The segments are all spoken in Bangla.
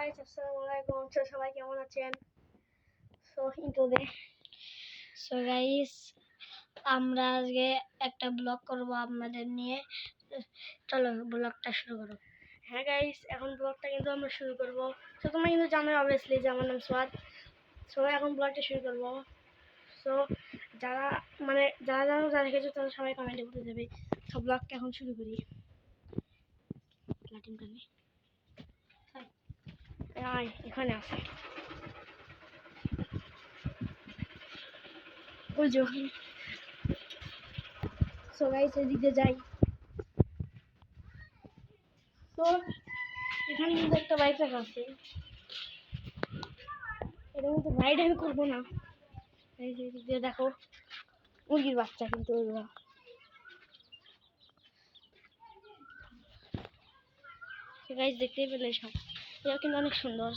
গাইস আসসালামু আলাইকুম। সবাই কেমন আছেন? ইন্ট্রো দে। গাইস আমরা আজকে একটা ব্লগ করব আপনাদের নিয়ে। চলো ব্লগটা শুরু করো। হ্যাঁ গাইস, এখন ব্লগটা কিন্তু আমরা শুরু করব। তোমরা কিন্তু জানো অবভিয়াসলি যে আমার নাম সোয়াদ। এখন ব্লগটা শুরু করব। যারা দেখেছো তারা সবাই কমেন্টে বলে দেবে। ব্লগটা এখন শুরু করি। লাটিম কানে এখানে আছে ওই যে গাইস এদিকে যাই। এখানে কিন্তু একটা বাইক রাখা আছে, এটা কিন্তু রাইড আমি করবো না। এই যে এদিক দিয়ে দেখো মুরগির বাচ্চা, কিন্তু ওইগুলো গাইস দেখতেই পেলে সব। এটা কিন্তু অনেক সুন্দর।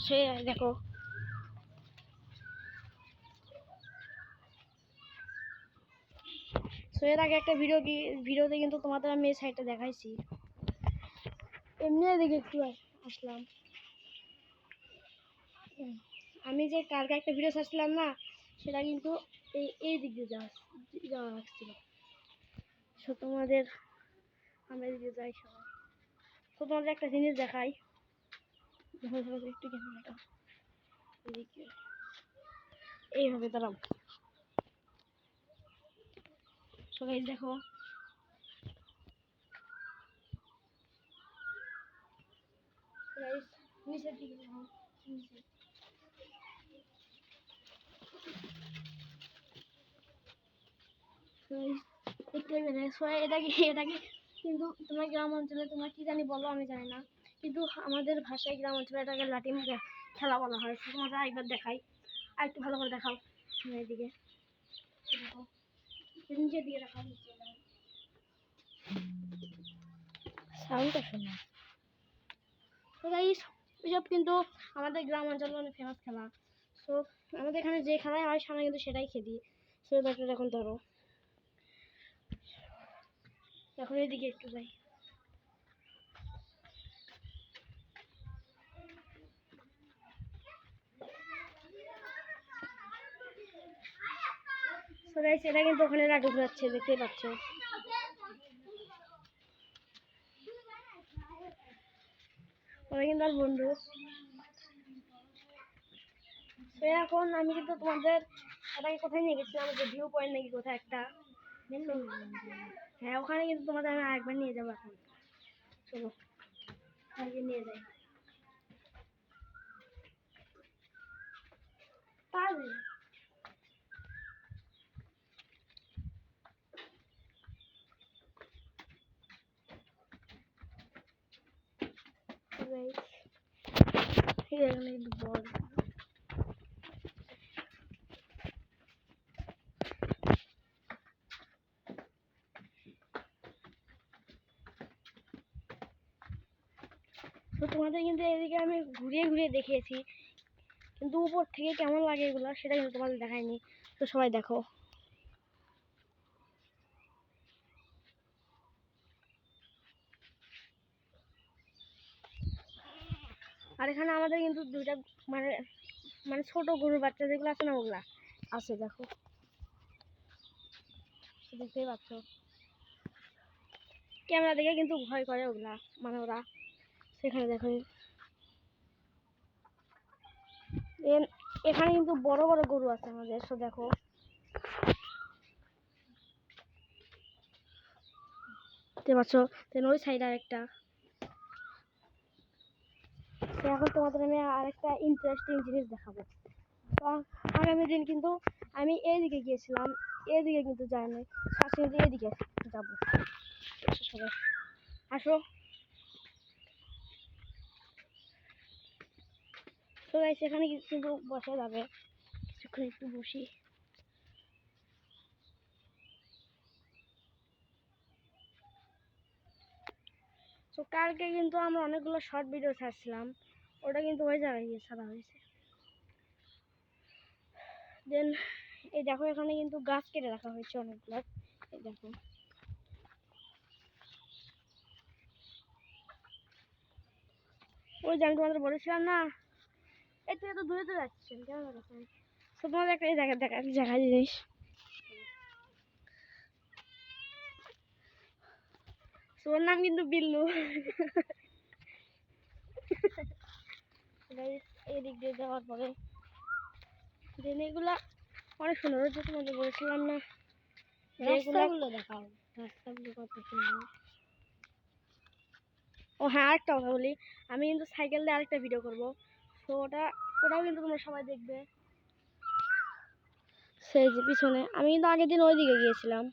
দেখো এর আগে একটা ভিডিওতে কিন্তু তোমাদের আমি এই সাইডটা দেখাইছি। এমনি এদিকে একটু আসলাম। আমি যে কালকে একটা ভিডিও ছাড়ছিলাম না, সেটা কিন্তু এই দিক দিয়ে যাওয়া লাগছিল। তোমাদের আমরা এদিকে যাই সবাই। তোমাদের একটা জিনিস দেখাই, একটু ক্যামেরাটা এদিকে এইভাবে দাঁড়াও। সবাই দেখো নিচের দিকে এটা কি কিন্তু তোমার গ্রাম অঞ্চলে তোমরা কি জানি বলো, আমি জানি না, কিন্তু আমাদের ভাষায় গ্রাম অঞ্চলে এটাকে লাটিম খেলা বলা হয়। তোমাদের একবার দেখাই, আর একটু ভালো করে দেখাও। এদিকে দেখো, নিচের দিকে দেখাও। সাউন্ডটা শোনা। এসব কিন্তু আমাদের গ্রাম অঞ্চলে অনেক ফেমাস খেলা। আমাদের এখানে যে খেলায় হয় সামনে কিন্তু সেটাই খেলি। ব্যাপারটা এখন ধরো, এখন এদিকে একটু যাই। এটা কিন্তু ওখানে লাড্ডু ঘুরাচ্ছে, দেখতেই পাচ্ছ। ওরা কিন্তু আর বন্ধু। এখন আমি কিন্তু তোমাদের এটাকে কোথায় নিয়ে গেছিলাম, যে ভিউ পয়েন্ট নাকি কোথায় একটা। হ্যাঁ, ওখানে কিন্তু তোমাদের আমি আরেকবার নিয়ে যাবো। এখন চলো নিয়ে যাই। বল তোমাদের কিন্তু এদিকে আমি ঘুরিয়ে ঘুরিয়ে দেখিয়েছি, কিন্তু উপর থেকে কেমন লাগে এগুলো সেটা কিন্তু তোমাদের দেখায়নি। সবাই দেখো। আর এখানে আমাদের কিন্তু দুইটা মানে মানে ছোট গরুর বাচ্চা যেগুলো আছে না, ওগুলা আছে দেখো, দেখতেই পাচ্ছ। ক্যামেরা দেখে কিন্তু ভয় করে ওগুলা, মানে ওরা। সেখানে দেখো, এখানে কিন্তু বড় বড় গরু আছে আমাদের। দেখো দেখতে পাচ্ছ। ওই সাইড আরেকটা। এখন তোমাদের আমি আরেকটা ইন্টারেস্টিং জিনিস দেখাবো। আগামী দিন কিন্তু আমি এইদিকে গিয়েছিলাম, এইদিকে কিন্তু যাইনি, কিন্তু এইদিকে যাবো। সবাই আসো। সবাই সেখানে কিন্তু বসা যাবে, কিছুক্ষণ একটু বসি। কালকে কিন্তু আমরা অনেকগুলো শর্ট ভিডিও ছাড়ছিলাম, ওটা কিন্তু ওই জায়গায় গিয়ে ছাড়া হয়েছে। দেন এই দেখো, এখানে কিন্তু গাছ কেটে রাখা হয়েছে অনেকগুলো। এই দেখো, ওই যে আমি তোমাদের বলেছিলাম না এই তুই এত দূরে দূরে যাচ্ছেন কেমন লাগছে? তোমাদের একটা দেখা জিনিস, ওর নাম কিন্তু বিল্লু। এই দিক দিয়ে যাওয়ার পরে এগুলা অনেক সুন্দর হচ্ছে, তোমাদের বলেছিলাম না রাস্তাগুলো দেখাও, রাস্তাগুলো কত সুন্দর। ও হ্যাঁ, আরেকটা কথা বলি, আমি কিন্তু সাইকেল দিয়ে আরেকটা ভিডিও করবো, তো ওটাও কিন্তু তোমরা সবাই দেখবে। সেই যে পিছনে আমি কিন্তু আগের দিন ওই দিকে গিয়েছিলাম,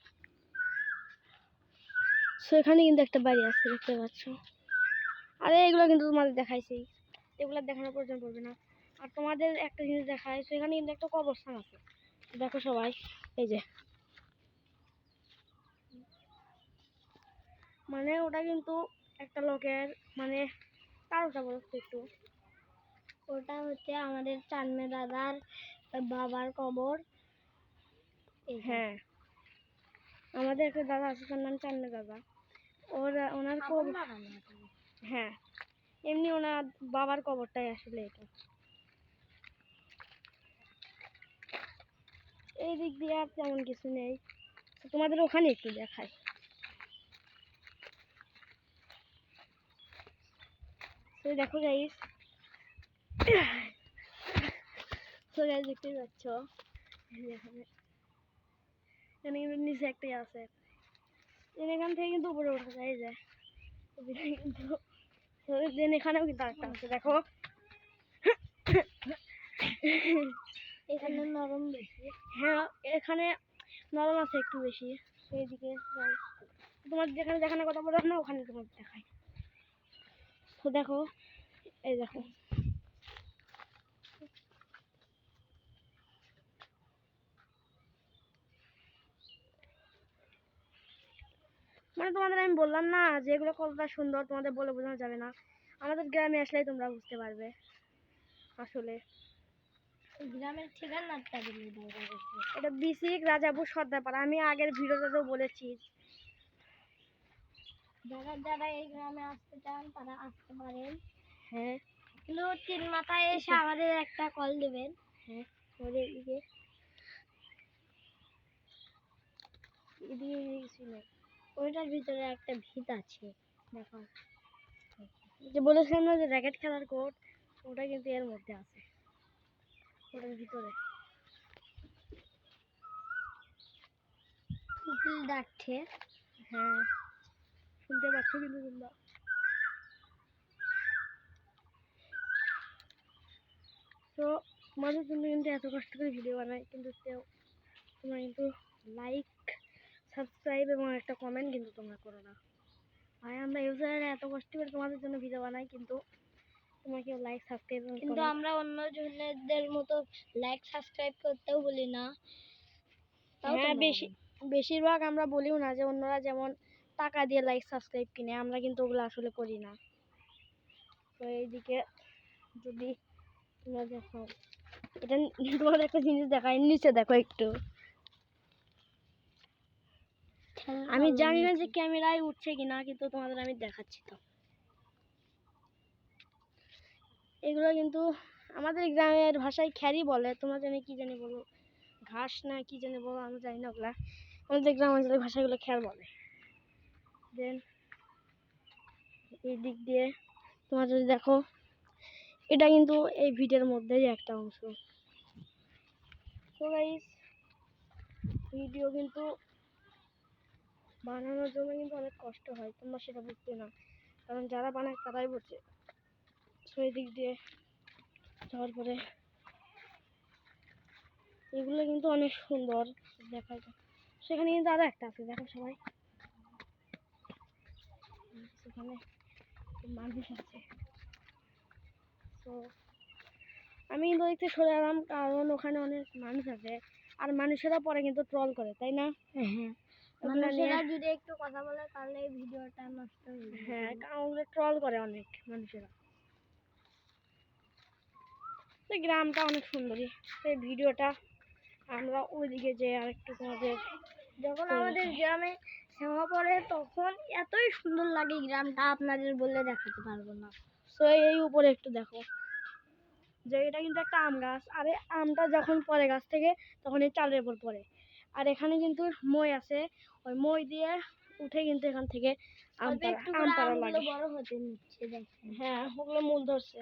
সেখানে কিন্তু একটা বাড়ি আছে দেখতে পাচ্ছ। আরে এগুলো কিন্তু তোমাদের দেখাইছি, এগুলো দেখানোর প্রয়োজন পড়বে না। আর তোমাদের একটা জিনিস দেখায়, সেখানে কিন্তু একটা কবরস্থান আছে, দেখো সবাই, এই যে মানে ওটা কিন্তু একটা লোকের, মানে কারোটা বলছে একটু, ওটা হচ্ছে আমাদের চান্মে দাদার বাবার কবর। হ্যাঁ, আমাদের একটা দাদা আছে, তার নাম চান্মে দাদা, ওনার কবর। হ্যাঁ, এমনি ওনার বাবার কবরটাই আসলে এটা। এই দিক দিয়ে আর তেমন কিছু নেই, তোমাদের ওখানে একটু দেখাই। তো দেখো গাইস, তো গাইস দেখতে পাচ্ছ এখানে কিন্তু নিচে একটাই আছে, এখান থেকে কিন্তু উপরে ওঠা যায়, যায় কিন্তু এখানেও কিন্তু আরেকটা আছে, দেখো এখানে নরম বেশি। হ্যাঁ, এখানে নরম আছে একটু বেশি। সেইদিকে তোমার যেখানে দেখানোর কথা বলো না, ওখানে তোমার দেখাই। তো দেখো, এই দেখো মানে তোমাদের আমি বললাম না যে এগুলো কতটা সুন্দর, তোমাদের বলে বোঝানো যাবে না, আমাদের গ্রামে আসলেই তোমরা বুঝতে পারবে। আসলে গ্রামের ঠিকানাটা দিলে এটা বিসিক রাজাপুর সর্দারপাড়া, আমি আগের ভিডিওটাতেও বলেছি, যারা এই গ্রামে আসতে চান তারা আসতে পারেন। হ্যাঁ, কিন্তু 3 মাথায় এসে আমাদের একটা কল দেবেন। হ্যাঁ, আমাদের এদিকে ছিল, ওইটার ভিতরে একটা ভিত আছে, দেখো যে বলেছিলাম না যে র্যাকেট খেলার কোর্ট, ওটা কিন্তু এর মধ্যে আছে, ওটার ভিতরে উকিল ডাকছে। হ্যাঁ, শুনতে পাচ্ছ কিন্তু তোমরা। তো তোমাদের জন্য কিন্তু এত কষ্ট করে ভিডিও বানাই, কিন্তু তোমরা কিন্তু লাইক, সাবস্ক্রাইব এবং একটা কমেন্ট কিন্তু তোমরা করো না। আর আমরা ইউজাররা এত কষ্ট করে তোমাদের জন্য ভিডিও বানাই, কিন্তু তোমরা কেউ লাইক সাবস্ক্রাইব, কিন্তু আমরা অন্য জনদের মতো লাইক সাবস্ক্রাইব করতেও বলি না। হ্যাঁ, বেশিরভাগ আমরা বলিও না, যে অন্যরা যেমন টাকা দিয়ে লাইক সাবস্ক্রাইব কিনে, আমরা কিন্তু ওগুলো আসলে করি না। তো এইদিকে যদি তোমরা দেখো, এটা তোমার একটা জিনিস দেখায়, নিচে দেখো একটু, আমি জানি না যে ক্যামেরায় উঠছে কিনা, কিন্তু তোমাদের আমি দেখাচ্ছি। তো এগুলো কিন্তু আমাদের গ্রামের ভাষায় খ্যারি বলে, তোমরা জানি কি জানি বলো, ঘাস না কি জানি বলো, আমি জানি না ওগুলা, আমাদের গ্রাম অঞ্চলের ভাষাগুলো খ্যার বলে। দেন এই দিক দিয়ে তোমরা যদি দেখো, এটা কিন্তু এই ভিডিওর মধ্যেই একটা অংশ। তো গাইস, ভিডিও কিন্তু বানানোর জন্য কিন্তু অনেক কষ্ট হয়, তোমরা সেটা বুঝতে না, কারণ যারা বানায় তারাই বুঝে। সেই দিক দিয়ে যাওয়ার পরে এগুলো কিন্তু অনেক সুন্দর দেখা যায়, সেখানে কিন্তু আরো একটা আছে, দেখো সবাই, সেখানে মানুষ আছে। তো আমি কিন্তু দেখতে সরে এলাম, কারণ ওখানে অনেক মানুষ আছে, আর মানুষেরা পরে কিন্তু ট্রল করে, তাই না? হ্যাঁ, মানুষেরা যদি একটু কথা বলে তাহলে এই ভিডিওটা নষ্ট হয়ে যাবে। হ্যাঁ, কারণ ওগুলো ট্রল করে অনেক মানুষেরা। তো গ্রামটা অনেক সুন্দরই, এই ভিডিওটা আমরা ওইদিকে যে আরেকটু তোমাদের, যখন আমাদের গ্রামে শ্যামা পড়ে তখন এতই সুন্দর লাগে গ্রামটা, আপনাদের বলে দেখাতে পারবো না। তো এই উপরে একটু দেখো, যে এটা কিন্তু একটা আম গাছ, আর এই আমটা যখন পড়ে গাছ থেকে তখন এই চালের উপর পড়ে। আর এখানে কিন্তু মই আছে, ওই মই দিয়ে উঠে কিন্তু এখান থেকে আম পাড়া লাগে। বড় হতে নিচ্ছে, হ্যাঁ ওগুলো মূল ধরছে।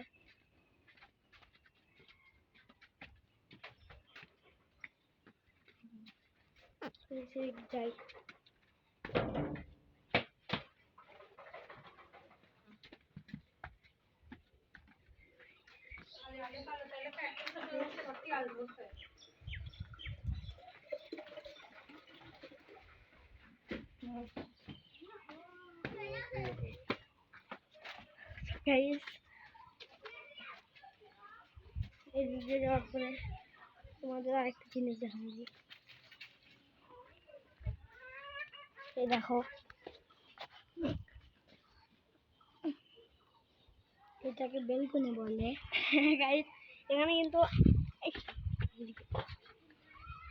যাই গাইস, এই ভিডিও যাওয়ার পরে তোমাদের আরেকটা জিনিস দেখাবো। এই দেখো, এটাকে বেলকনি বলে। গাইস এখানে কিন্তু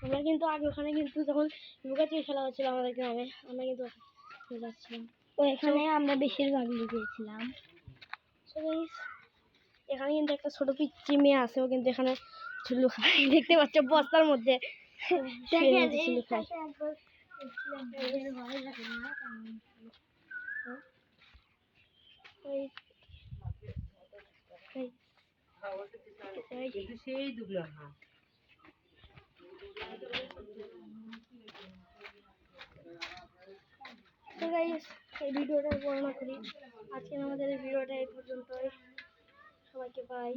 আমরা কিন্তু আগে ওখানে কিন্তু যখন লুকাচুরি খেলা হচ্ছিল আমাদের গ্রামে, আমরা কিন্তু যাচ্ছিলাম, তো এখানে আমরা বেশিরভাগ লুকিয়েছিলাম। এখানে কিন্তু একটা ছোট পিচ্চি মেয়ে আছে, ও কিন্তু এখানে ঝুলু খায়। দেখতে পাচ্ছ বস্তার মধ্যে ঝুলু খায়। সেই দুগুলো এই ভিডিওটা বর্ণনা করি। আজকে আমাদের এই ভিডিওটা এই পর্যন্তই। সবাইকে বাই।